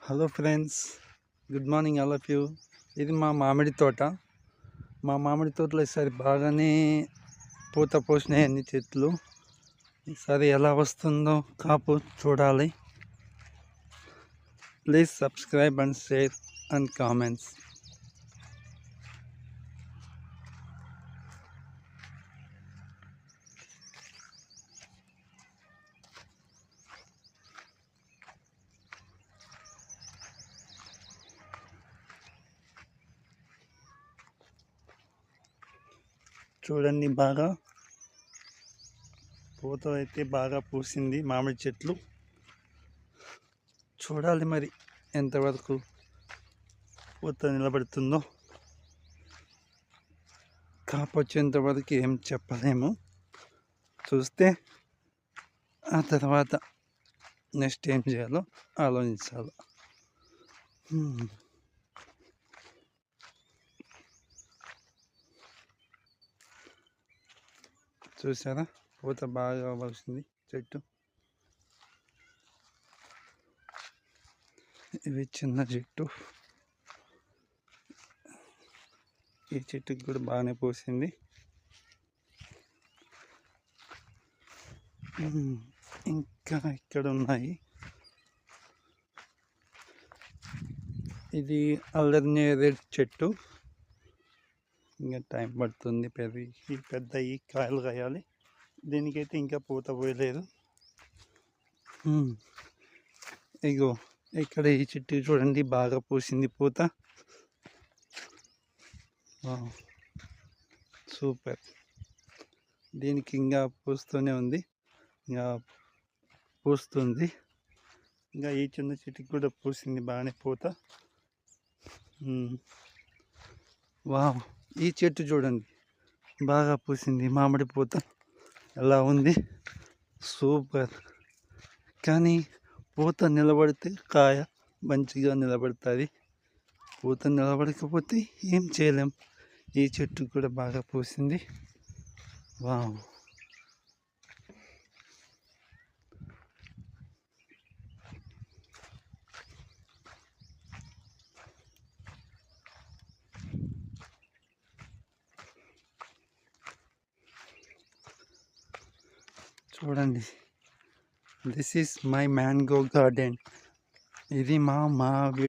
Hello friends, good morning all of you. ఇది మా మామిడి తోట. మా మామిడి తోటలో ఈసారి బాగానే పూత పోసినాయి అన్ని చెట్లు. ఈసారి ఎలా వస్తుందో కాపు చూడాలి. Please subscribe and share and comments. చూడండి, బాగా పూత అయితే బాగా పూసింది మామిడి చెట్లు. చూడాలి మరి ఎంతవరకు పూత నిలబడుతుందో. కాపు వచ్చేంత వరకు ఏం చెప్పలేము. చూస్తే ఆ తర్వాత నెక్స్ట్ ఏం చేయాలో ఆలోచించాలి. చూసారా, పూత బాగా వస్తుంది చెట్టు. ఇది చిన్న చెట్టు. ఈ చెట్టుకి కూడా బాగానే పూసింది. ఇంకా ఇక్కడ ఉన్నాయి. ఇది అల్లరినేరేడు చెట్టు. ఇంకా టైం పడుతుంది పెద్ద కాయలు కాయాలి. దీనికైతే ఇంకా పూత పోయలేదు. ఇగో ఇక్కడ ఈ చెట్టు చూడండి, బాగా పూసింది పూత. సూపర్. దీనికి ఇంకా పూస్తూనే ఉంది, ఇంకా పూస్తుంది. ఇంకా ఈ చిన్న చెట్టుకి కూడా పూసింది బాగానే పూత. వావ్, ఈ చెట్టు చూడండి, బాగా పూసింది మామిడి పూత. ఎలా ఉంది, సూపర్. కానీ పూత నిలబడితే కాయ మంచిగా నిలబడుతుంది. పూత నిలబడకపోతే ఏం చేయలేం. ఈ చెట్టు కూడా బాగా పూసింది. వావ్, చూడండి, this is my mango garden. ఇది మా